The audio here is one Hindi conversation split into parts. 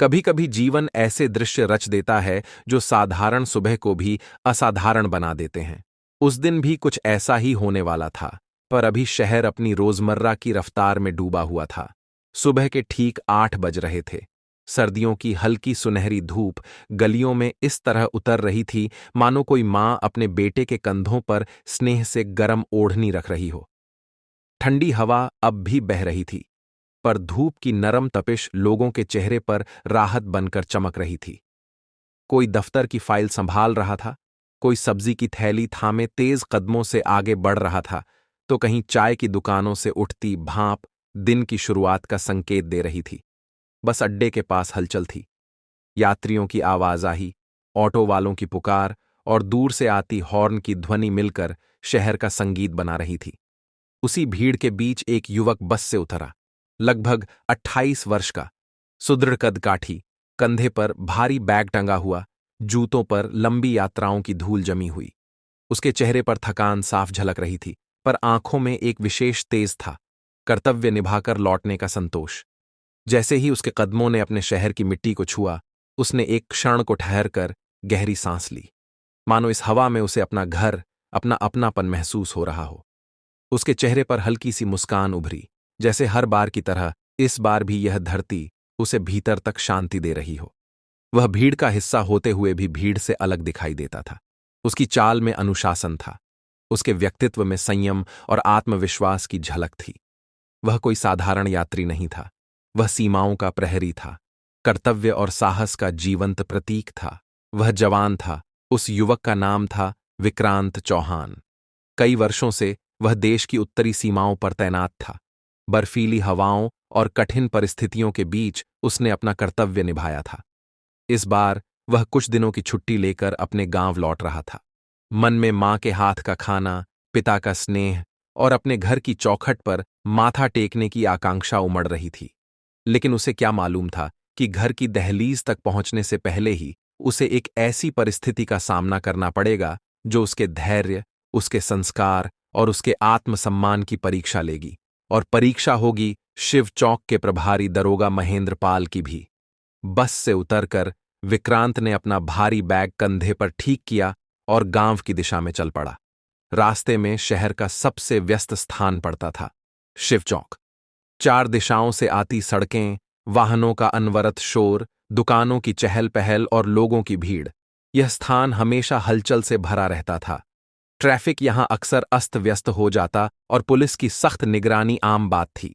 कभी कभी जीवन ऐसे दृश्य रच देता है जो साधारण सुबह को भी असाधारण बना देते हैं। उस दिन भी कुछ ऐसा ही होने वाला था, पर अभी शहर अपनी रोजमर्रा की रफ्तार में डूबा हुआ था। सुबह के ठीक 8 बज रहे थे। सर्दियों की हल्की सुनहरी धूप गलियों में इस तरह उतर रही थी मानो कोई माँ अपने बेटे के कंधों पर स्नेह से गरम ओढ़नी रख रही हो। ठंडी हवा अब भी बह रही थी, पर धूप की नरम तपिश लोगों के चेहरे पर राहत बनकर चमक रही थी। कोई दफ्तर की फाइल संभाल रहा था, कोई सब्जी की थैली थामे तेज कदमों से आगे बढ़ रहा था, तो कहीं चाय की दुकानों से उठती भाप दिन की शुरुआत का संकेत दे रही थी। बस अड्डे के पास हलचल थी। यात्रियों की आवाजाही, ऑटो वालों की पुकार और दूर से आती हॉर्न की ध्वनि मिलकर शहर का संगीत बना रही थी। उसी भीड़ के बीच एक युवक बस से उतरा, लगभग 28 वर्ष का, सुदृढ़ कद काठी, कंधे पर भारी बैग टंगा हुआ, जूतों पर लंबी यात्राओं की धूल जमी हुई। उसके चेहरे पर थकान साफ झलक रही थी, पर आंखों में एक विशेष तेज था, कर्तव्य निभाकर लौटने का संतोष। जैसे ही उसके कदमों ने अपने शहर की मिट्टी को छुआ, उसने एक क्षण को ठहरकर गहरी सांस ली, मानो इस हवा में उसे अपना घर, अपना अपनापन महसूस हो रहा हो। उसके चेहरे पर हल्की सी मुस्कान उभरी, जैसे हर बार की तरह इस बार भी यह धरती उसे भीतर तक शांति दे रही हो। वह भीड़ का हिस्सा होते हुए भी भीड़ से अलग दिखाई देता था। उसकी चाल में अनुशासन था, उसके व्यक्तित्व में संयम और आत्मविश्वास की झलक थी। वह कोई साधारण यात्री नहीं था, वह सीमाओं का प्रहरी था, कर्तव्य और साहस का जीवंत प्रतीक था। वह जवान था, उस युवक का नाम था विक्रांत चौहान। कई वर्षों से वह देश की उत्तरी सीमाओं पर तैनात था। बर्फीली हवाओं और कठिन परिस्थितियों के बीच उसने अपना कर्तव्य निभाया था। इस बार वह कुछ दिनों की छुट्टी लेकर अपने गांव लौट रहा था। मन में मां के हाथ का खाना, पिता का स्नेह और अपने घर की चौखट पर माथा टेकने की आकांक्षा उमड़ रही थी। लेकिन उसे क्या मालूम था कि घर की दहलीज तक पहुंचने से पहले ही उसे एक ऐसी परिस्थिति का सामना करना पड़ेगा जो उसके धैर्य, उसके संस्कार और उसके आत्मसम्मान की परीक्षा लेगी। और परीक्षा होगी शिव चौक के प्रभारी दरोगा महेंद्र पाल की भी। बस से उतरकर विक्रांत ने अपना भारी बैग कंधे पर ठीक किया और गांव की दिशा में चल पड़ा। रास्ते में शहर का सबसे व्यस्त स्थान पड़ता था, शिव चौक। 4 दिशाओं से आती सड़कें, वाहनों का अनवरत शोर, दुकानों की चहल पहल और लोगों की भीड़। यह स्थान हमेशा हलचल से भरा रहता था। ट्रैफिक यहां अक्सर अस्त व्यस्त हो जाता और पुलिस की सख्त निगरानी आम बात थी।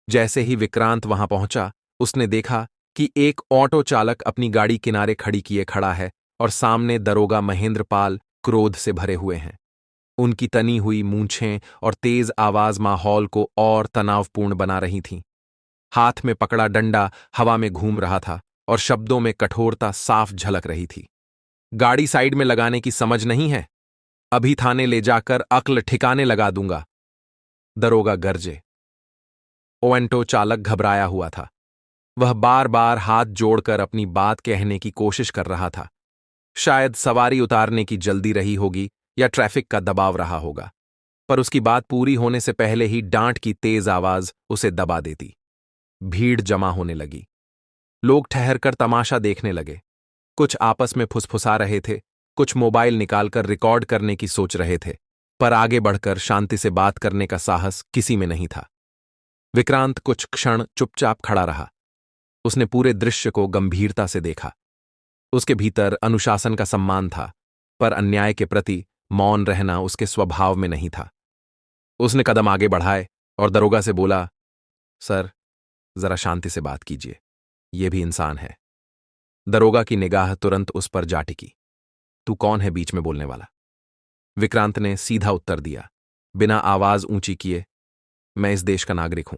जैसे ही विक्रांत वहां पहुंचा, उसने देखा कि एक ऑटो चालक अपनी गाड़ी किनारे खड़ी किए खड़ा है और सामने दरोगा महेंद्र पाल क्रोध से भरे हुए हैं। उनकी तनी हुई मूंछें और तेज आवाज माहौल को और तनावपूर्ण बना रही थीं। हाथ में पकड़ा डंडा हवा में घूम रहा था और शब्दों में कठोरता साफ झलक रही थी। गाड़ी साइड में लगाने की समझ नहीं है? अभी थाने ले जाकर अक्ल ठिकाने लगा दूंगा, दरोगा गरजे। ओएंटो चालक घबराया हुआ था। वह बार बार हाथ जोड़कर अपनी बात कहने की कोशिश कर रहा था। शायद सवारी उतारने की जल्दी रही होगी या ट्रैफिक का दबाव रहा होगा, पर उसकी बात पूरी होने से पहले ही डांट की तेज आवाज उसे दबा देती। भीड़ जमा होने लगी। लोग ठहरकर तमाशा देखने लगे। कुछ आपस में फुसफुसा रहे थे, कुछ मोबाइल निकालकर रिकॉर्ड करने की सोच रहे थे, पर आगे बढ़कर शांति से बात करने का साहस किसी में नहीं था। विक्रांत कुछ क्षण चुपचाप खड़ा रहा। उसने पूरे दृश्य को गंभीरता से देखा। उसके भीतर अनुशासन का सम्मान था, पर अन्याय के प्रति मौन रहना उसके स्वभाव में नहीं था। उसने कदम आगे बढ़ाए और दरोगा से बोला, सर, जरा शांति से बात कीजिए, ये भी इंसान है। दरोगा की निगाह तुरंत उस पर जा टिकी। तू कौन है बीच में बोलने वाला? विक्रांत ने सीधा उत्तर दिया, बिना आवाज ऊंची किए, मैं इस देश का नागरिक हूं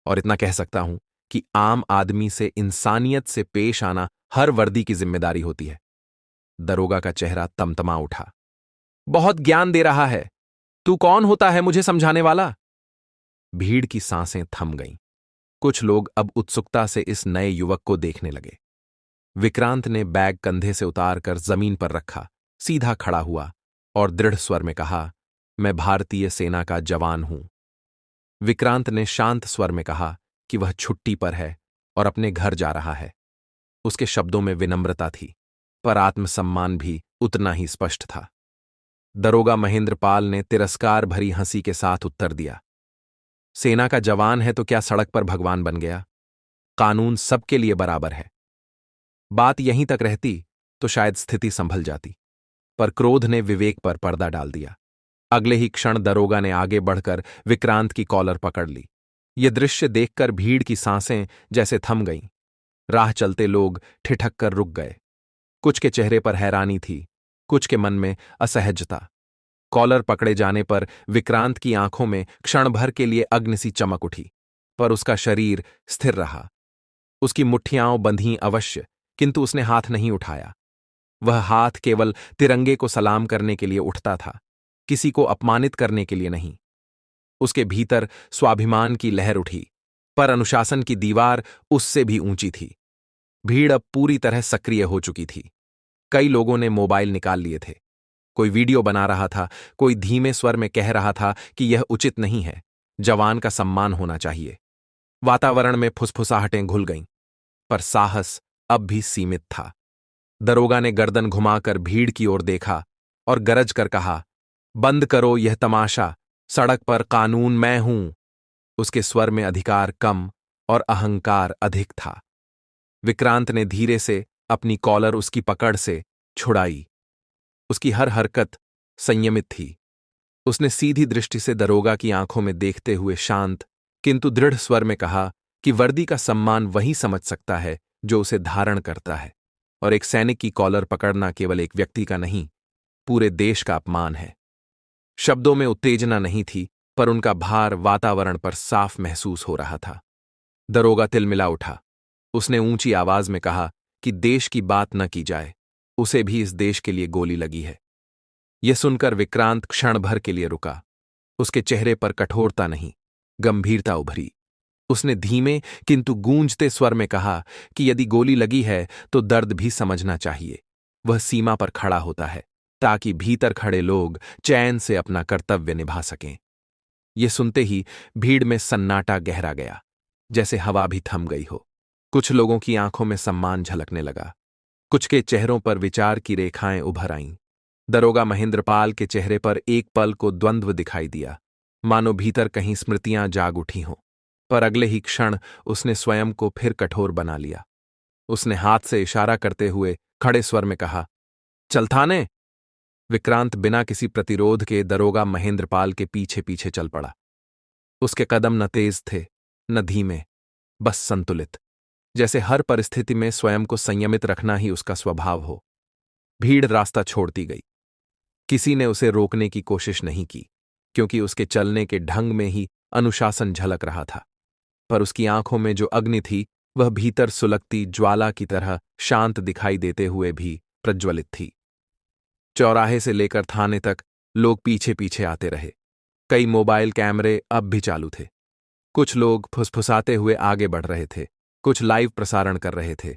और इतना कह सकता हूं कि आम आदमी से इंसानियत से पेश आना हर वर्दी की जिम्मेदारी होती है। दरोगा का चेहरा तमतमा उठा। बहुत ज्ञान दे रहा है। तू कौन होता है मुझे समझाने वाला? भीड़ की सांसें थम गईं। कुछ लोग अब उत्सुकता से इस नए युवक को देखने लगे। विक्रांत ने बैग कंधे से उतारकर जमीन पर रखा, सीधा खड़ा हुआ और दृढ़ स्वर में कहा, मैं भारतीय सेना का जवान हूं। विक्रांत ने शांत स्वर में कहा कि वह छुट्टी पर है और अपने घर जा रहा है। उसके शब्दों में विनम्रता थी, पर आत्मसम्मान भी उतना ही स्पष्ट था। दरोगा महेंद्र पाल ने तिरस्कार भरी हंसी के साथ उत्तर दिया, सेना का जवान है तो क्या सड़क पर भगवान बन गया? कानून सबके लिए बराबर है। बात यहीं तक रहती तो शायद स्थिति संभल जाती, पर क्रोध ने विवेक पर पर्दा डाल दिया। अगले ही क्षण दरोगा ने आगे बढ़कर विक्रांत की कॉलर पकड़ ली। यह दृश्य देखकर भीड़ की सांसें जैसे थम गईं। राह चलते लोग ठिठक कर रुक गए। कुछ के चेहरे पर हैरानी थी, कुछ के मन में असहजता। कॉलर पकड़े जाने पर विक्रांत की आंखों में क्षण भर के लिए अग्नि सी चमक उठी, पर उसका शरीर स्थिर रहा। उसकी मुट्ठियां बंधी अवश्य, किंतु उसने हाथ नहीं उठाया। वह हाथ केवल तिरंगे को सलाम करने के लिए उठता था, किसी को अपमानित करने के लिए नहीं। उसके भीतर स्वाभिमान की लहर उठी, पर अनुशासन की दीवार उससे भी ऊंची थी। भीड़ अब पूरी तरह सक्रिय हो चुकी थी। कई लोगों ने मोबाइल निकाल लिए थे। कोई वीडियो बना रहा था, कोई धीमे स्वर में कह रहा था कि यह उचित नहीं है, जवान का सम्मान होना चाहिए। वातावरण में फुसफुसाहटें घुल गईं, पर साहस अब भी सीमित था। दरोगा ने गर्दन घुमाकर भीड़ की ओर देखा और गरज कर कहा, बंद करो यह तमाशा, सड़क पर कानून मैं हूं। उसके स्वर में अधिकार कम और अहंकार अधिक था। विक्रांत ने धीरे से अपनी कॉलर उसकी पकड़ से छुड़ाई। उसकी हर हरकत संयमित थी। उसने सीधी दृष्टि से दरोगा की आंखों में देखते हुए शांत किंतु दृढ़ स्वर में कहा कि वर्दी का सम्मान वही समझ सकता है जो उसे धारण करता है, और एक सैनिक की कॉलर पकड़ना केवल एक व्यक्ति का नहीं, पूरे देश का अपमान है। शब्दों में उत्तेजना नहीं थी, पर उनका भार वातावरण पर साफ महसूस हो रहा था। दरोगा तिलमिला उठा। उसने ऊंची आवाज में कहा कि देश की बात न की जाए, उसे भी इस देश के लिए गोली लगी है। यह सुनकर विक्रांत क्षण भर के लिए रुका। उसके चेहरे पर कठोरता नहीं, गंभीरता उभरी। उसने धीमे किंतु गूंजते स्वर में कहा कि यदि गोली लगी है तो दर्द भी समझना चाहिए। वह सीमा पर खड़ा होता है ताकि भीतर खड़े लोग चैन से अपना कर्तव्य निभा सकें। ये सुनते ही भीड़ में सन्नाटा गहरा गया, जैसे हवा भी थम गई हो। कुछ लोगों की आंखों में सम्मान झलकने लगा, कुछ के चेहरों पर विचार की रेखाएं उभर आईं। दरोगा महेंद्रपाल के चेहरे पर एक पल को द्वंद्व दिखाई दिया, मानो भीतर कहीं स्मृतियां जाग उठी हों। पर अगले ही क्षण उसने स्वयं को फिर कठोर बना लिया। उसने हाथ से इशारा करते हुए खड़े स्वर में कहा, चल थाने। विक्रांत बिना किसी प्रतिरोध के दरोगा महेंद्रपाल के पीछे पीछे चल पड़ा। उसके कदम न तेज थे न धीमे, बस संतुलित, जैसे हर परिस्थिति में स्वयं को संयमित रखना ही उसका स्वभाव हो। भीड़ रास्ता छोड़ती गई। किसी ने उसे रोकने की कोशिश नहीं की, क्योंकि उसके चलने के ढंग में ही अनुशासन झलक रहा था। पर उसकी आंखों में जो अग्नि थी वह भीतर सुलगती ज्वाला की तरह शांत दिखाई देते हुए भी प्रज्वलित थी। चौराहे से लेकर थाने तक लोग पीछे पीछे आते रहे। कई मोबाइल कैमरे अब भी चालू थे। कुछ लोग फुसफुसाते हुए आगे बढ़ रहे थे, कुछ लाइव प्रसारण कर रहे थे।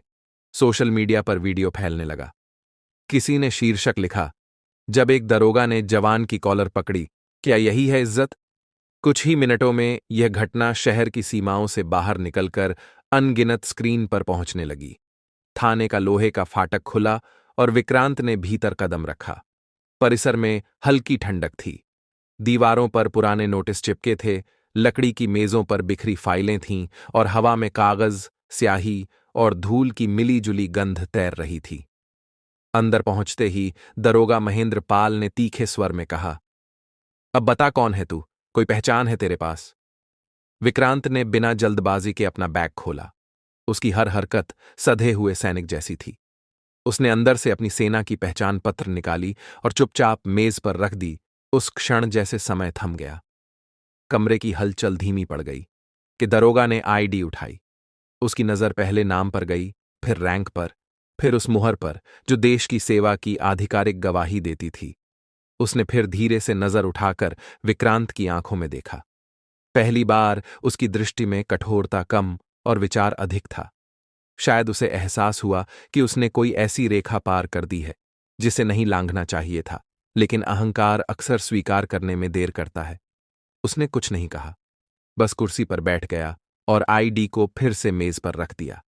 सोशल मीडिया पर वीडियो फैलने लगा। किसी ने शीर्षक लिखा, जब एक दरोगा ने जवान की कॉलर पकड़ी, क्या यही है इज्जत? कुछ ही मिनटों में यह घटना शहर की सीमाओं से बाहर निकलकर अनगिनत स्क्रीन पर पहुंचने लगी। थाने का लोहे का फाटक खुला और विक्रांत ने भीतर कदम रखा। परिसर में हल्की ठंडक थी। दीवारों पर पुराने नोटिस चिपके थे, लकड़ी की मेजों पर बिखरी फाइलें थीं और हवा में कागज, स्याही और धूल की मिली-जुली गंध तैर रही थी। अंदर पहुंचते ही दरोगा महेंद्र पाल ने तीखे स्वर में कहा, अब बता कौन है तू? कोई पहचान है तेरे पास? विक्रांत ने बिना जल्दबाजी के अपना बैग खोला। उसकी हर हरकत सधे हुए सैनिक जैसी थी। उसने अंदर से अपनी सेना की पहचान पत्र निकाली और चुपचाप मेज पर रख दी। उस क्षण जैसे समय थम गया। कमरे की हलचल धीमी पड़ गई कि दरोगा ने आईडी उठाई। उसकी नजर पहले नाम पर गई, फिर रैंक पर, फिर उस मुहर पर जो देश की सेवा की आधिकारिक गवाही देती थी। उसने फिर धीरे से नजर उठाकर विक्रांत की आंखों में देखा। पहली बार उसकी दृष्टि में कठोरता कम और विचार अधिक था। शायद उसे एहसास हुआ कि उसने कोई ऐसी रेखा पार कर दी है जिसे नहीं लांघना चाहिए था, लेकिन अहंकार अक्सर स्वीकार करने में देर करता है। उसने कुछ नहीं कहा, बस कुर्सी पर बैठ गया और आईडी को फिर से मेज पर रख दिया।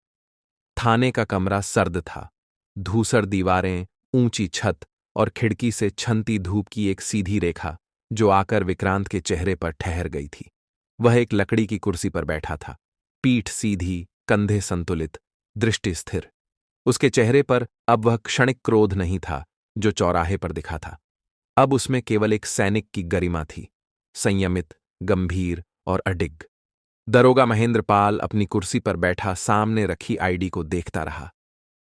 थाने का कमरा सर्द था। धूसर दीवारें, ऊंची छत और खिड़की से छनती धूप की एक सीधी रेखा जो आकर विक्रांत के चेहरे पर ठहर गई थी। वह एक लकड़ी की कुर्सी पर बैठा था, पीठ सीधी, कंधे संतुलित, दृष्टि स्थिर। उसके चेहरे पर अब वह क्षणिक क्रोध नहीं था जो चौराहे पर दिखा था। अब उसमें केवल एक सैनिक की गरिमा थी, संयमित, गंभीर और अडिग। दरोगा महेंद्र पाल अपनी कुर्सी पर बैठा सामने रखी आईडी को देखता रहा।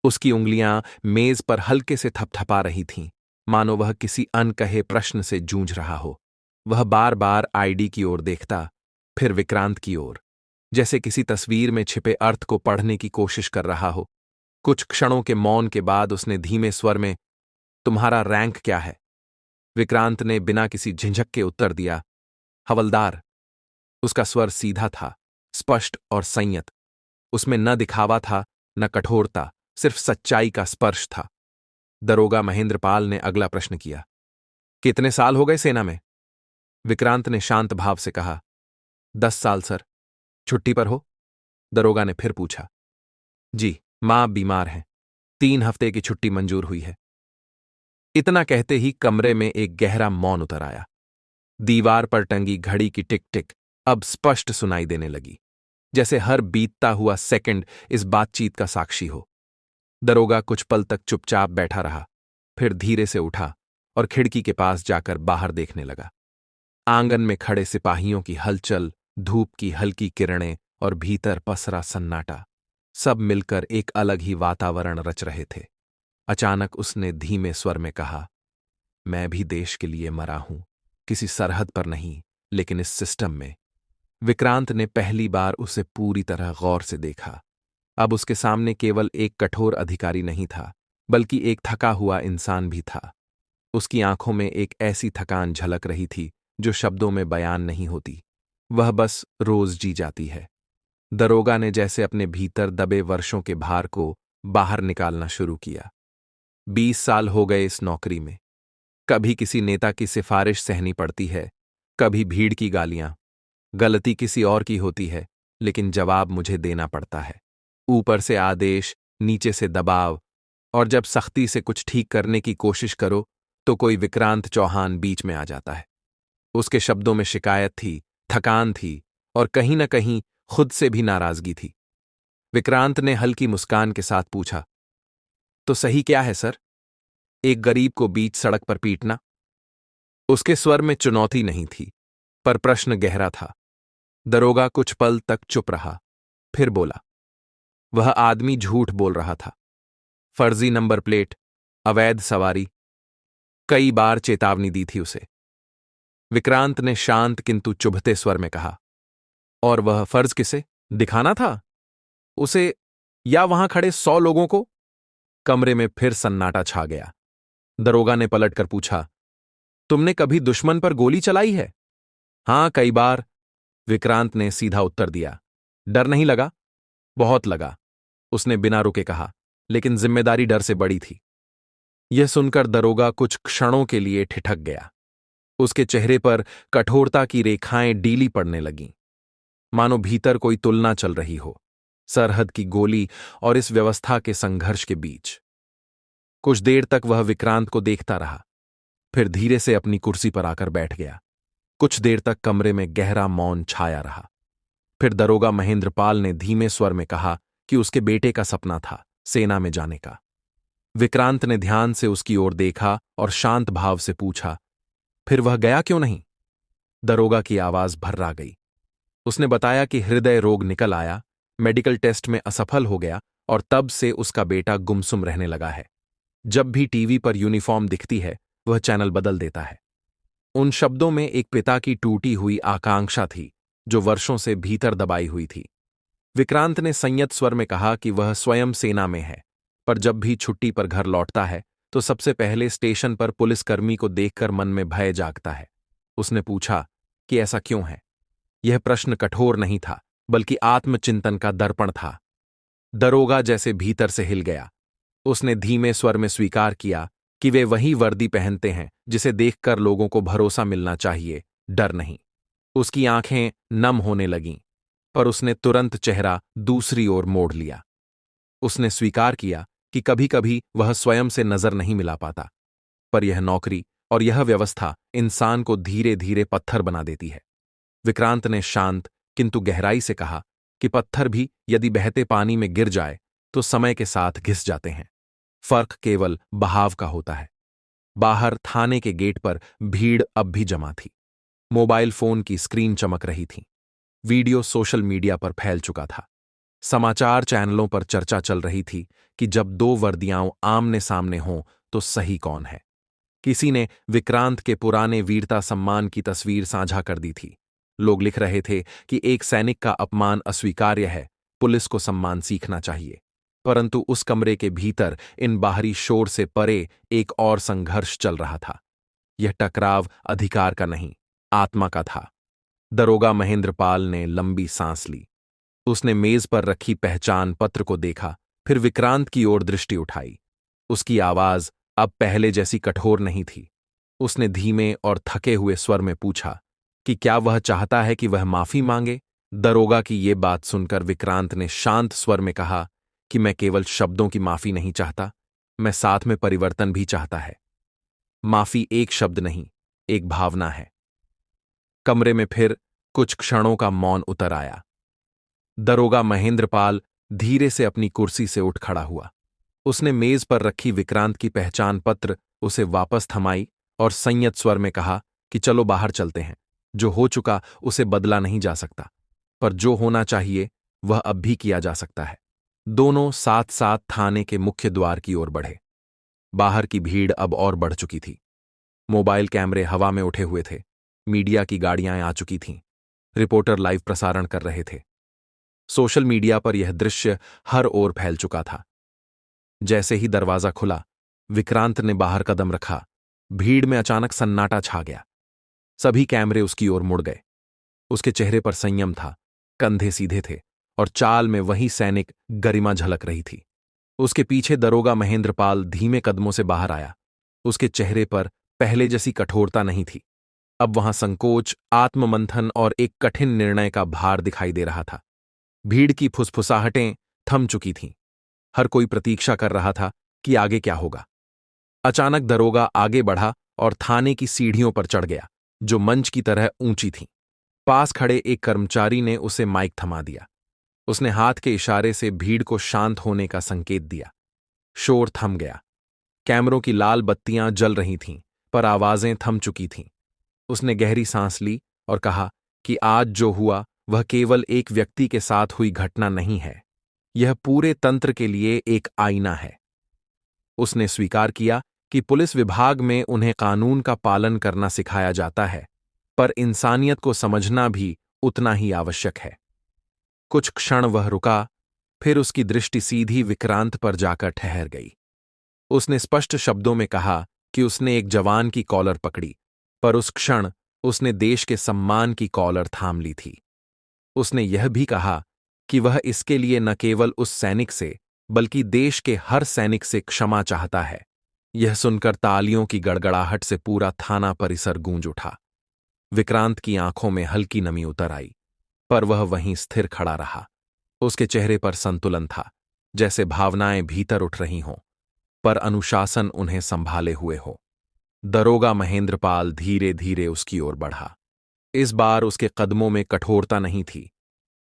उसकी उंगलियां मेज पर हल्के से थपथपा रही थीं, मानो वह किसी अनकहे प्रश्न से जूझ रहा हो। वह बार बार आईडी की ओर देखता, फिर विक्रांत की ओर, जैसे किसी तस्वीर में छिपे अर्थ को पढ़ने की कोशिश कर रहा हो। कुछ क्षणों के मौन के बाद उसने धीमे स्वर में, तुम्हारा रैंक क्या है? विक्रांत ने बिना किसी झिझक के उत्तर दिया, हवलदार। उसका स्वर सीधा था, स्पष्ट और संयत। उसमें न दिखावा था, न कठोरता, सिर्फ सच्चाई का स्पर्श था। दरोगा महेंद्र पाल ने अगला प्रश्न किया, कितने साल हो गए सेना में? विक्रांत ने शांत भाव से कहा, 10 साल सर। छुट्टी पर हो? दरोगा ने फिर पूछा। जी, मां बीमार हैं, 3 हफ्ते की छुट्टी मंजूर हुई है। इतना कहते ही कमरे में एक गहरा मौन उतर आया। दीवार पर टंगी घड़ी की टिक टिक अब स्पष्ट सुनाई देने लगी, जैसे हर बीतता हुआ सेकंड इस बातचीत का साक्षी हो। दरोगा कुछ पल तक चुपचाप बैठा रहा, फिर धीरे से उठा और खिड़की के पास जाकर बाहर देखने लगा। आंगन में खड़े सिपाहियों की हलचल, धूप की हल्की किरणें और भीतर पसरा सन्नाटा, सब मिलकर एक अलग ही वातावरण रच रहे थे। अचानक उसने धीमे स्वर में कहा, मैं भी देश के लिए मरा हूं, किसी सरहद पर नहीं, लेकिन इस सिस्टम में। विक्रांत ने पहली बार उसे पूरी तरह गौर से देखा। अब उसके सामने केवल एक कठोर अधिकारी नहीं था, बल्कि एक थका हुआ इंसान भी था। उसकी आंखों में एक ऐसी थकान झलक रही थी जो शब्दों में बयान नहीं होती, वह बस रोज जी जाती है। दरोगा ने जैसे अपने भीतर दबे वर्षों के भार को बाहर निकालना शुरू किया। 20 साल हो गए इस नौकरी में। कभी किसी नेता की सिफारिश सहनी पड़ती है, कभी भीड़ की गालियां। गलती किसी और की होती है, लेकिन जवाब मुझे देना पड़ता है। ऊपर से आदेश, नीचे से दबाव, और जब सख्ती से कुछ ठीक करने की कोशिश करो तो कोई विक्रांत चौहान बीच में आ जाता है। उसके शब्दों में शिकायत थी, थकान थी और कहीं न कहीं खुद से भी नाराजगी थी। विक्रांत ने हल्की मुस्कान के साथ पूछा, तो सही क्या है सर? एक गरीब को बीच सड़क पर पीटना? उसके स्वर में चुनौती नहीं थी, पर प्रश्न गहरा था। दरोगा कुछ पल तक चुप रहा, फिर बोला, वह आदमी झूठ बोल रहा था। फर्जी नंबर प्लेट, अवैध सवारी, कई बार चेतावनी दी थी उसे। विक्रांत ने शांत किंतु चुभते स्वर में कहा, और वह फर्ज किसे दिखाना था? उसे या वहां खड़े 100 लोगों को? कमरे में फिर सन्नाटा छा गया। दरोगा ने पलटकर पूछा, तुमने कभी दुश्मन पर गोली चलाई है? हां, कई बार, विक्रांत ने सीधा उत्तर दिया। डर नहीं लगा? बहुत लगा, उसने बिना रुके कहा, लेकिन जिम्मेदारी डर से बड़ी थी। यह सुनकर दरोगा कुछ क्षणों के लिए ठिठक गया। उसके चेहरे पर कठोरता की रेखाएं डीली पड़ने लगीं, मानो भीतर कोई तुलना चल रही हो, सरहद की गोली और इस व्यवस्था के संघर्ष के बीच। कुछ देर तक वह विक्रांत को देखता रहा, फिर धीरे से अपनी कुर्सी पर आकर बैठ गया। कुछ देर तक कमरे में गहरा मौन छाया रहा। फिर दरोगा महेंद्र पाल ने धीमे स्वर में कहा कि उसके बेटे का सपना था सेना में जाने का। विक्रांत ने ध्यान से उसकी ओर देखा और शांत भाव से पूछा, फिर वह गया क्यों नहीं? दरोगा की आवाज भर्रा गई। उसने बताया कि हृदय रोग निकल आया, मेडिकल टेस्ट में असफल हो गया और तब से उसका बेटा गुमसुम रहने लगा है। जब भी टीवी पर यूनिफॉर्म दिखती है, वह चैनल बदल देता है। उन शब्दों में एक पिता की टूटी हुई आकांक्षा थी जो वर्षों से भीतर दबाई हुई थी। विक्रांत ने संयत स्वर में कहा कि वह स्वयं सेना में है, पर जब भी छुट्टी पर घर लौटता है तो सबसे पहले स्टेशन पर पुलिसकर्मी को देखकर मन में भय जागता है। उसने पूछा कि ऐसा क्यों है? यह प्रश्न कठोर नहीं था, बल्कि आत्मचिंतन का दर्पण था। दरोगा जैसे भीतर से हिल गया। उसने धीमे स्वर में स्वीकार किया कि वे वही वर्दी पहनते हैं जिसे देखकर लोगों को भरोसा मिलना चाहिए, डर नहीं। उसकी आंखें नम होने लगीं, पर उसने तुरंत चेहरा दूसरी ओर मोड़ लिया। उसने स्वीकार किया कि कभी कभी वह स्वयं से नजर नहीं मिला पाता, पर यह नौकरी और यह व्यवस्था इंसान को धीरे धीरे पत्थर बना देती है। विक्रांत ने शांत किंतु गहराई से कहा कि पत्थर भी यदि बहते पानी में गिर जाए तो समय के साथ घिस जाते हैं। फर्क केवल बहाव का होता है। बाहर थाने के गेट पर भीड़ अब भी जमा थी। मोबाइल फोन की स्क्रीन चमक रही थी। वीडियो सोशल मीडिया पर फैल चुका था। समाचार चैनलों पर चर्चा चल रही थी कि जब दो वर्दियां आमने सामने हों तो सही कौन है। किसी ने विक्रांत के पुराने वीरता सम्मान की तस्वीर साझा कर दी थी। लोग लिख रहे थे कि एक सैनिक का अपमान अस्वीकार्य है, पुलिस को सम्मान सीखना चाहिए। परंतु उस कमरे के भीतर इन बाहरी शोर से परे एक और संघर्ष चल रहा था। यह टकराव अधिकार का नहीं, आत्मा का था। दरोगा महेंद्रपाल ने लंबी सांस ली। उसने मेज पर रखी पहचान पत्र को देखा, फिर विक्रांत की ओर दृष्टि उठाई। उसकी आवाज अब पहले जैसी कठोर नहीं थी। उसने धीमे और थके हुए स्वर में पूछा कि क्या वह चाहता है कि वह माफी मांगे। दरोगा की ये बात सुनकर विक्रांत ने शांत स्वर में कहा कि मैं केवल शब्दों की माफी नहीं चाहता, मैं साथ में परिवर्तन भी चाहता है। माफी एक शब्द नहीं, एक भावना है। कमरे में फिर कुछ क्षणों का मौन उतर आया। दरोगा महेंद्रपाल धीरे से अपनी कुर्सी से उठ खड़ा हुआ। उसने मेज पर रखी विक्रांत की पहचान पत्र उसे वापस थमाई और संयत स्वर में कहा कि चलो बाहर चलते हैं। जो हो चुका उसे बदला नहीं जा सकता, पर जो होना चाहिए वह अब भी किया जा सकता है। दोनों साथ साथ थाने के मुख्य द्वार की ओर बढ़े। बाहर की भीड़ अब और बढ़ चुकी थी। मोबाइल कैमरे हवा में उठे हुए थे। मीडिया की गाड़ियां आ चुकी थीं। रिपोर्टर लाइव प्रसारण कर रहे थे। सोशल मीडिया पर यह दृश्य हर ओर फैल चुका था। जैसे ही दरवाजा खुला, विक्रांत ने बाहर कदम रखा, भीड़ में अचानक सन्नाटा छा गया। सभी कैमरे उसकी ओर मुड़ गए। उसके चेहरे पर संयम था, कंधे सीधे थे और चाल में वही सैनिक गरिमा झलक रही थी। उसके पीछे दरोगा महेंद्रपाल धीमे कदमों से बाहर आया। उसके चेहरे पर पहले जैसी कठोरता नहीं थी। अब वहां संकोच, आत्ममंथन और एक कठिन निर्णय का भार दिखाई दे रहा था। भीड़ की फुसफुसाहटें थम चुकी थीं। हर कोई प्रतीक्षा कर रहा था कि आगे क्या होगा। अचानक दरोगा आगे बढ़ा और थाने की सीढ़ियों पर चढ़ गया, जो मंच की तरह ऊंची थीं। पास खड़े एक कर्मचारी ने उसे माइक थमा दिया। उसने हाथ के इशारे से भीड़ को शांत होने का संकेत दिया। शोर थम गया। कैमरों की लाल बत्तियां जल रही थीं, पर आवाजें थम चुकी थीं। उसने गहरी सांस ली और कहा कि आज जो हुआ वह केवल एक व्यक्ति के साथ हुई घटना नहीं है, यह पूरे तंत्र के लिए एक आईना है। उसने स्वीकार किया कि पुलिस विभाग में उन्हें कानून का पालन करना सिखाया जाता है, पर इंसानियत को समझना भी उतना ही आवश्यक है। कुछ क्षण वह रुका, फिर उसकी दृष्टि सीधी विक्रांत पर जाकर ठहर गई। उसने स्पष्ट शब्दों में कहा कि उसने एक जवान की कॉलर पकड़ी, पर उस क्षण उसने देश के सम्मान की कॉलर थाम ली थी। उसने यह भी कहा कि वह इसके लिए न केवल उस सैनिक से बल्कि देश के हर सैनिक से क्षमा चाहता है। यह सुनकर तालियों की गड़गड़ाहट से पूरा थाना परिसर गूंज उठा। विक्रांत की आंखों में हल्की नमी उतर आई, पर वह वहीं स्थिर खड़ा रहा। उसके चेहरे पर संतुलन था, जैसे भावनाएं भीतर उठ रही हों, पर अनुशासन उन्हें संभाले हुए हो। दरोगा महेंद्रपाल धीरे धीरे उसकी ओर बढ़ा। इस बार उसके कदमों में कठोरता नहीं थी।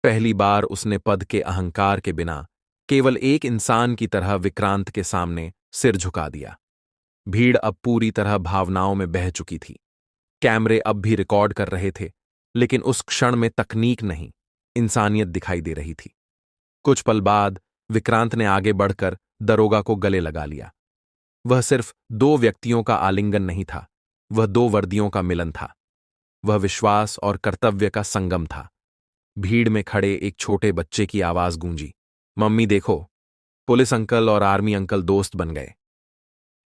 पहली बार उसने पद के अहंकार के बिना केवल एक इंसान की तरह विक्रांत के सामने सिर झुका दिया। भीड़ अब पूरी तरह भावनाओं में बह चुकी थी। कैमरे अब भी रिकॉर्ड कर रहे थे, लेकिन उस क्षण में तकनीक नहीं, इंसानियत दिखाई दे रही थी। कुछ पल बाद विक्रांत ने आगे बढ़कर दरोगा को गले लगा लिया। वह सिर्फ दो व्यक्तियों का आलिंगन नहीं था, वह दो वर्दियों का मिलन था। वह विश्वास और कर्तव्य का संगम था। भीड़ में खड़े एक छोटे बच्चे की आवाज गूंजी, मम्मी देखो, पुलिस अंकल और आर्मी अंकल दोस्त बन गए।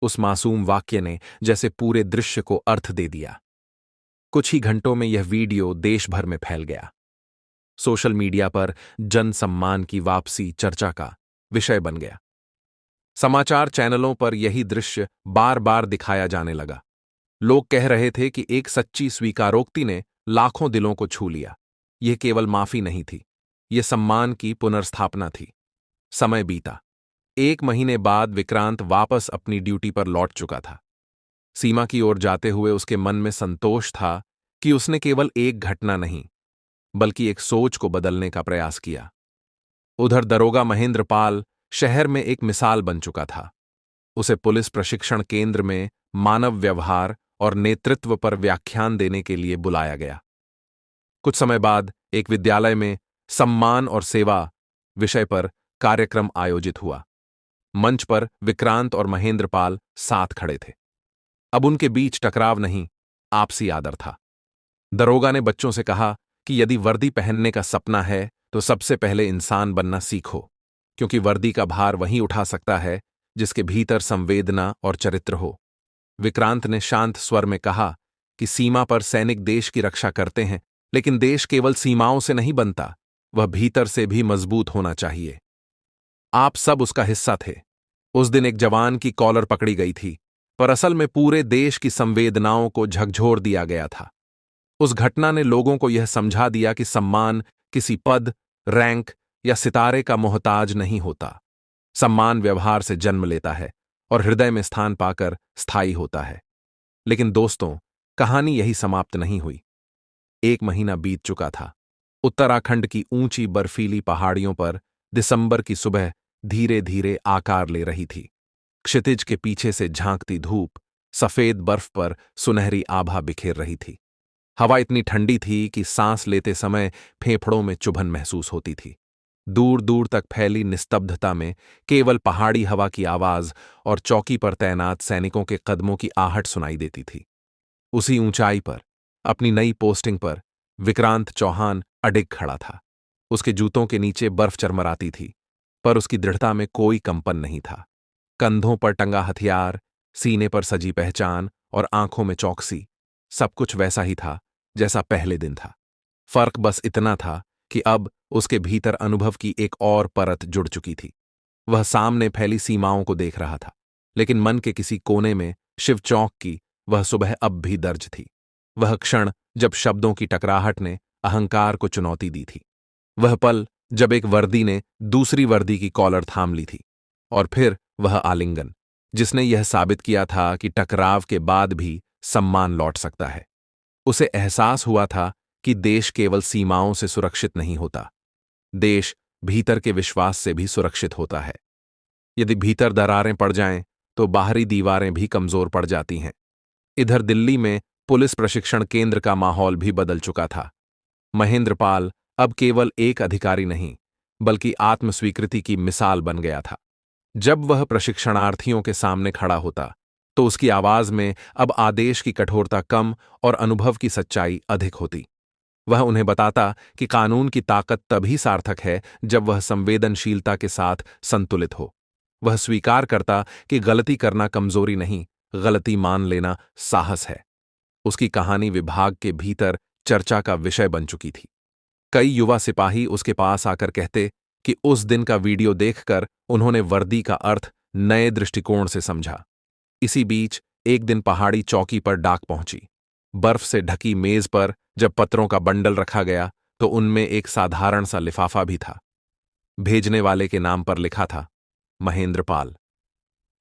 उस मासूम वाक्य ने जैसे पूरे दृश्य को अर्थ दे दिया। कुछ ही घंटों में यह वीडियो देश भर में फैल गया। सोशल मीडिया पर जन सम्मान की वापसी चर्चा का विषय बन गया। समाचार चैनलों पर यही दृश्य बार बार दिखाया जाने लगा। लोग कह रहे थे कि एक सच्ची स्वीकारोक्ति ने लाखों दिलों को छू लिया। यह केवल माफी नहीं थी, यह सम्मान की पुनर्स्थापना थी। समय बीता। 1 महीने बाद विक्रांत वापस अपनी ड्यूटी पर लौट चुका था। सीमा की ओर जाते हुए उसके मन में संतोष था कि उसने केवल एक घटना नहीं, बल्कि एक सोच को बदलने का प्रयास किया। उधर दरोगा महेंद्र पाल शहर में एक मिसाल बन चुका था। उसे पुलिस प्रशिक्षण केंद्र में मानव व्यवहार और नेतृत्व पर व्याख्यान देने के लिए बुलाया गया। कुछ समय बाद एक विद्यालय में सम्मान और सेवा विषय पर कार्यक्रम आयोजित हुआ। मंच पर विक्रांत और महेंद्र पाल साथ खड़े थे। अब उनके बीच टकराव नहीं, आपसी आदर था। दरोगा ने बच्चों से कहा कि यदि वर्दी पहनने का सपना है तो सबसे पहले इंसान बनना सीखो, क्योंकि वर्दी का भार वही उठा सकता है जिसके भीतर संवेदना और चरित्र हो। विक्रांत ने शांत स्वर में कहा कि सीमा पर सैनिक देश की रक्षा करते हैं, लेकिन देश केवल सीमाओं से नहीं बनता, वह भीतर से भी मजबूत होना चाहिए। आप सब उसका हिस्सा थे। उस दिन एक जवान की कॉलर पकड़ी गई थी, पर असल में पूरे देश की संवेदनाओं को झकझोर दिया गया था। उस घटना ने लोगों को यह समझा दिया कि सम्मान किसी पद, रैंक या सितारे का मोहताज नहीं होता। सम्मान व्यवहार से जन्म लेता है और हृदय में स्थान पाकर स्थायी होता है। लेकिन दोस्तों, कहानी यही समाप्त नहीं हुई। 1 महीना बीत चुका था। उत्तराखंड की ऊंची बर्फीली पहाड़ियों पर दिसंबर की सुबह धीरे धीरे आकार ले रही थी। क्षितिज के पीछे से झांकती धूप सफेद बर्फ पर सुनहरी आभा बिखेर रही थी। हवा इतनी ठंडी थी कि सांस लेते समय फेफड़ों में चुभन महसूस होती थी। दूर दूर तक फैली निस्तब्धता में केवल पहाड़ी हवा की आवाज और चौकी पर तैनात सैनिकों के कदमों की आहट सुनाई देती थी। उसी ऊंचाई पर, अपनी नई पोस्टिंग पर, विक्रांत चौहान अडिग खड़ा था। उसके जूतों के नीचे बर्फ चरमराती थी, पर उसकी दृढ़ता में कोई कंपन नहीं था। कंधों पर टंगा हथियार, सीने पर सजी पहचान और आंखों में चौकसी, सब कुछ वैसा ही था जैसा पहले दिन था। फर्क बस इतना था कि अब उसके भीतर अनुभव की एक और परत जुड़ चुकी थी। वह सामने फैली सीमाओं को देख रहा था, लेकिन मन के किसी कोने में शिव चौक की वह सुबह अब भी दर्ज थी। वह क्षण जब शब्दों की टकराहट ने अहंकार को चुनौती दी थी। वह पल जब एक वर्दी ने दूसरी वर्दी की कॉलर थाम ली थी। और फिर वह आलिंगन, जिसने यह साबित किया था कि टकराव के बाद भी सम्मान लौट सकता है। उसे एहसास हुआ था कि देश केवल सीमाओं से सुरक्षित नहीं होता, देश भीतर के विश्वास से भी सुरक्षित होता है। यदि भीतर दरारें पड़ जाएं, तो बाहरी दीवारें भी कमजोर पड़ जाती हैं। इधर दिल्ली में पुलिस प्रशिक्षण केंद्र का माहौल भी बदल चुका था। महेंद्र पाल अब केवल एक अधिकारी नहीं, बल्कि आत्मस्वीकृति की मिसाल बन गया था। जब वह प्रशिक्षणार्थियों के सामने खड़ा होता, तो उसकी आवाज में अब आदेश की कठोरता कम और अनुभव की सच्चाई अधिक होती। वह उन्हें बताता कि कानून की ताकत तभी सार्थक है जब वह संवेदनशीलता के साथ संतुलित हो। वह स्वीकार करता कि गलती करना कमजोरी नहीं, गलती मान लेना साहस है। उसकी कहानी विभाग के भीतर चर्चा का विषय बन चुकी थी। कई युवा सिपाही उसके पास आकर कहते कि उस दिन का वीडियो देखकर उन्होंने वर्दी का अर्थ नए दृष्टिकोण से समझा। इसी बीच एक दिन पहाड़ी चौकी पर डाक पहुंची। बर्फ से ढकी मेज पर जब पत्रों का बंडल रखा गया, तो उनमें एक साधारण सा लिफाफा भी था। भेजने वाले के नाम पर लिखा था महेंद्र पाल।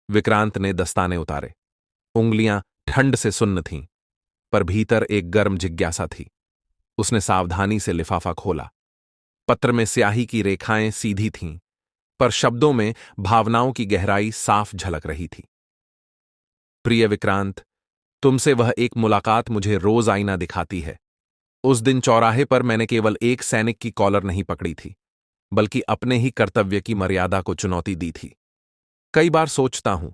विक्रांत ने दस्ताने उतारे। उंगलियां ठंड से सुन्न थीं, पर भीतर एक गर्म जिज्ञासा थी। उसने सावधानी से लिफाफा खोला। पत्र में स्याही की रेखाएं सीधी थीं, पर शब्दों में भावनाओं की गहराई साफ झलक रही थी। प्रिय विक्रांत, तुमसे वह एक मुलाकात मुझे रोज आईना दिखाती है। उस दिन चौराहे पर मैंने केवल एक सैनिक की कॉलर नहीं पकड़ी थी, बल्कि अपने ही कर्तव्य की मर्यादा को चुनौती दी थी। कई बार सोचता हूं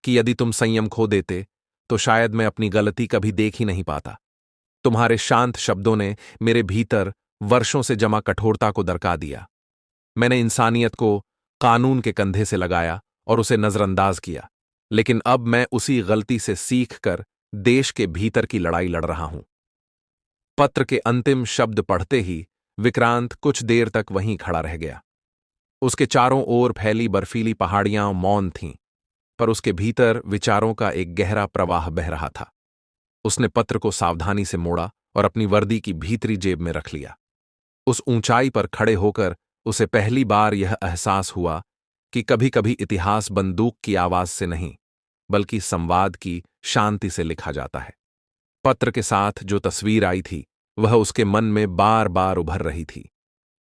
कि यदि तुम संयम खो देते, तो शायद मैं अपनी गलती कभी देख ही नहीं पाता। तुम्हारे शांत शब्दों ने मेरे भीतर वर्षों से जमा कठोरता को दरका दिया। मैंने इंसानियत को कानून के कंधे से लगाया और उसे नजरअंदाज किया, लेकिन अब मैं उसी गलती से सीख कर देश के भीतर की लड़ाई लड़ रहा हूं। पत्र के अंतिम शब्द पढ़ते ही विक्रांत कुछ देर तक वहीं खड़ा रह गया। उसके चारों ओर फैली बर्फीली पहाड़ियां मौन थीं, पर उसके भीतर विचारों का एक गहरा प्रवाह बह रहा था। उसने पत्र को सावधानी से मोड़ा और अपनी वर्दी की भीतरी जेब में रख लिया। उस ऊंचाई पर खड़े होकर उसे पहली बार यह एहसास हुआ कि कभी कभी इतिहास बंदूक की आवाज से नहीं, बल्कि संवाद की शांति से लिखा जाता है। पत्र के साथ जो तस्वीर आई थी, वह उसके मन में बार बार उभर रही थी।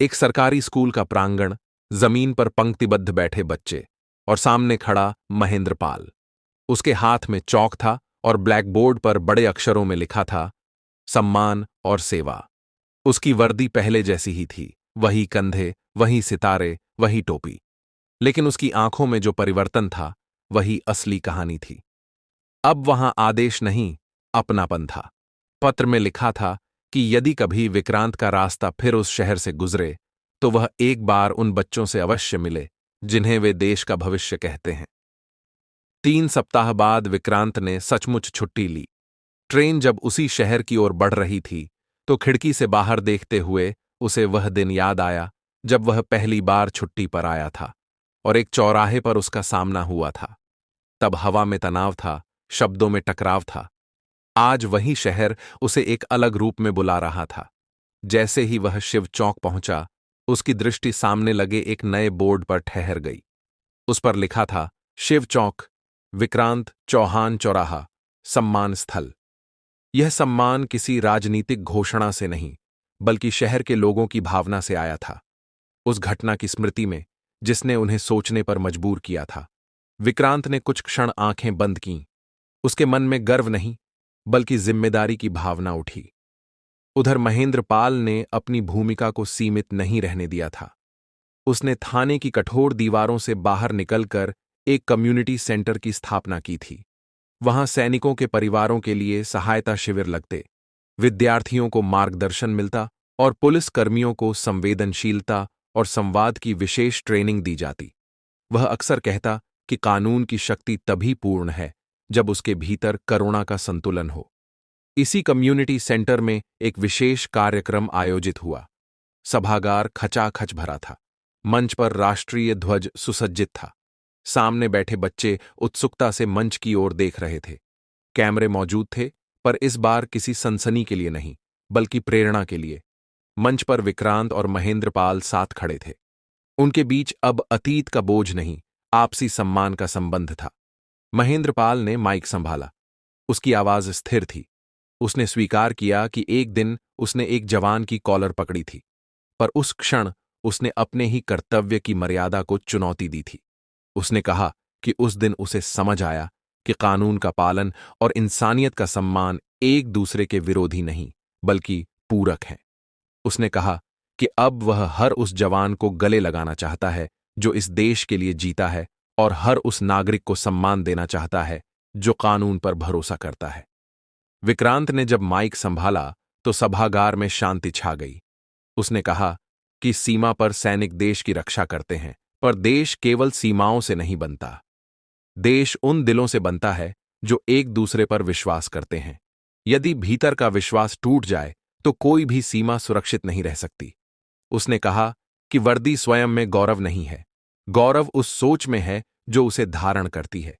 एक सरकारी स्कूल का प्रांगण, जमीन पर पंक्तिबद्ध बैठे बच्चे, और सामने खड़ा महेंद्र पाल। उसके हाथ में चौक था और ब्लैकबोर्ड पर बड़े अक्षरों में लिखा था, सम्मान और सेवा। उसकी वर्दी पहले जैसी ही थी, वही कंधे, वही सितारे, वही टोपी। लेकिन उसकी आंखों में जो परिवर्तन था, वही असली कहानी थी। अब वहां आदेश नहीं, अपनापन था। पत्र में लिखा था कि यदि कभी विक्रांत का रास्ता फिर उस शहर से गुजरे, तो वह एक बार उन बच्चों से अवश्य मिले जिन्हें वे देश का भविष्य कहते हैं। 3 सप्ताह बाद विक्रांत ने सचमुच छुट्टी ली। ट्रेन जब उसी शहर की ओर बढ़ रही थी, तो खिड़की से बाहर देखते हुए उसे वह दिन याद आया जब वह पहली बार छुट्टी पर आया था और एक चौराहे पर उसका सामना हुआ था। तब हवा में तनाव था, शब्दों में टकराव था। आज वही शहर उसे एक अलग रूप में बुला रहा था। जैसे ही वह शिव चौक पहुंचा, उसकी दृष्टि सामने लगे एक नए बोर्ड पर ठहर गई। उस पर लिखा था, शिव चौक, विक्रांत चौहान चौराहा, सम्मान स्थल। यह सम्मान किसी राजनीतिक घोषणा से नहीं, बल्कि शहर के लोगों की भावना से आया था। उस घटना की स्मृति में, जिसने उन्हें सोचने पर मजबूर किया था। विक्रांत ने कुछ क्षण आंखें बंद कीं। उसके मन में गर्व नहीं, बल्कि जिम्मेदारी की भावना उठी। उधर महेंद्र पाल ने अपनी भूमिका को सीमित नहीं रहने दिया था। उसने थाने की कठोर दीवारों से बाहर निकलकर एक कम्युनिटी सेंटर की स्थापना की थी। वहां सैनिकों के परिवारों के लिए सहायता शिविर लगते, विद्यार्थियों को मार्गदर्शन मिलता और पुलिस कर्मियों को संवेदनशीलता और संवाद की विशेष ट्रेनिंग दी जाती। वह अक्सर कहता कि कानून की शक्ति तभी पूर्ण है जब उसके भीतर करुणा का संतुलन हो। इसी कम्युनिटी सेंटर में एक विशेष कार्यक्रम आयोजित हुआ। सभागार खचाखच भरा था। मंच पर राष्ट्रीय ध्वज सुसज्जित था। सामने बैठे बच्चे उत्सुकता से मंच की ओर देख रहे थे। कैमरे मौजूद थे, पर इस बार किसी सनसनी के लिए नहीं, बल्कि प्रेरणा के लिए। मंच पर विक्रांत और महेंद्र पाल साथ खड़े थे। उनके बीच अब अतीत का बोझ नहीं, आपसी सम्मान का संबंध था। महेंद्र पाल ने माइक संभाला। उसकी आवाज स्थिर थी। उसने स्वीकार किया कि एक दिन उसने एक जवान की कॉलर पकड़ी थी, पर उस क्षण उसने अपने ही कर्तव्य की मर्यादा को चुनौती दी थी। उसने कहा कि उस दिन उसे समझ आया कि कानून का पालन और इंसानियत का सम्मान एक दूसरे के विरोधी नहीं, बल्कि पूरक हैं। उसने कहा कि अब वह हर उस जवान को गले लगाना चाहता है जो इस देश के लिए जीता है, और हर उस नागरिक को सम्मान देना चाहता है जो कानून पर भरोसा करता है। विक्रांत ने जब माइक संभाला तो सभागार में शांति छा गई। उसने कहा कि सीमा पर सैनिक देश की रक्षा करते हैं, पर देश केवल सीमाओं से नहीं बनता। देश उन दिलों से बनता है जो एक दूसरे पर विश्वास करते हैं। यदि भीतर का विश्वास टूट जाए तो कोई भी सीमा सुरक्षित नहीं रह सकती। उसने कहा कि वर्दी स्वयं में गौरव नहीं है, गौरव उस सोच में है जो उसे धारण करती है।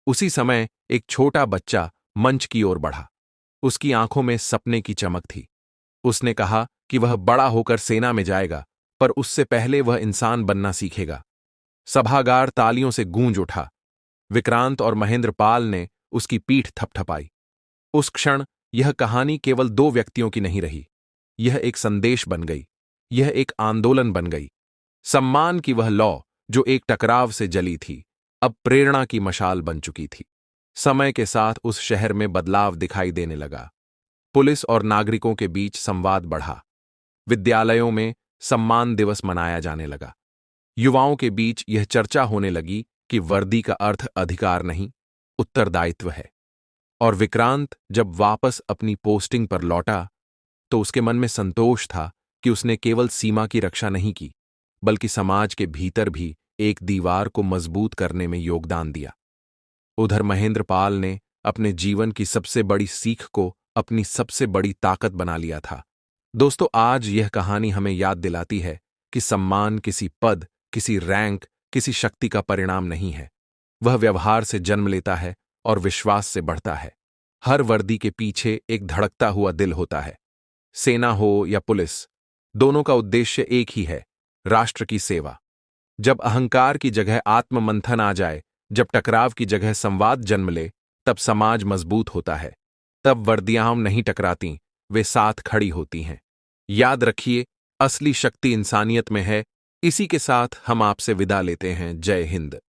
उसी समय एक छोटा बच्चा मंच की ओर बढ़ा। उसकी आंखों में सपने की चमक थी। उसने कहा कि वह बड़ा होकर सेना में जाएगा, पर उससे पहले वह इंसान बनना सीखेगा। सभागार तालियों से गूंज उठा। विक्रांत और महेंद्र पाल ने उसकी पीठ थपथपाई। उस क्षण यह कहानी केवल दो व्यक्तियों की नहीं रही। यह एक संदेश बन गई। यह एक आंदोलन बन गई। सम्मान की वह लौ जो एक टकराव से जली थी, अब प्रेरणा की मशाल बन चुकी थी। समय के साथ उस शहर में बदलाव दिखाई देने लगा। पुलिस और नागरिकों के बीच संवाद बढ़ा। विद्यालयों में सम्मान दिवस मनाया जाने लगा। युवाओं के बीच यह चर्चा होने लगी कि वर्दी का अर्थ अधिकार नहीं, उत्तरदायित्व है। और विक्रांत जब वापस अपनी पोस्टिंग पर लौटा, तो उसके मन में संतोष था कि उसने केवल सीमा की रक्षा नहीं की, बल्कि समाज के भीतर भी एक दीवार को मजबूत करने में योगदान दिया। उधर महेंद्र पाल ने अपने जीवन की सबसे बड़ी सीख को अपनी सबसे बड़ी ताकत बना लिया था। दोस्तों, आज यह कहानी हमें याद दिलाती है कि सम्मान किसी पद, किसी रैंक, किसी शक्ति का परिणाम नहीं है। वह व्यवहार से जन्म लेता है और विश्वास से बढ़ता है। हर वर्दी के पीछे एक धड़कता हुआ दिल होता है। सेना हो या पुलिस, दोनों का उद्देश्य एक ही है, राष्ट्र की सेवा। जब अहंकार की जगह आत्ममंथन आ जाए, जब टकराव की जगह संवाद जन्म ले, तब समाज मजबूत होता है। तब वर्दियां नहीं टकराती, वे साथ खड़ी होती हैं। याद रखिए, असली शक्ति इंसानियत में है। इसी के साथ हम आपसे विदा लेते हैं। जय हिंद।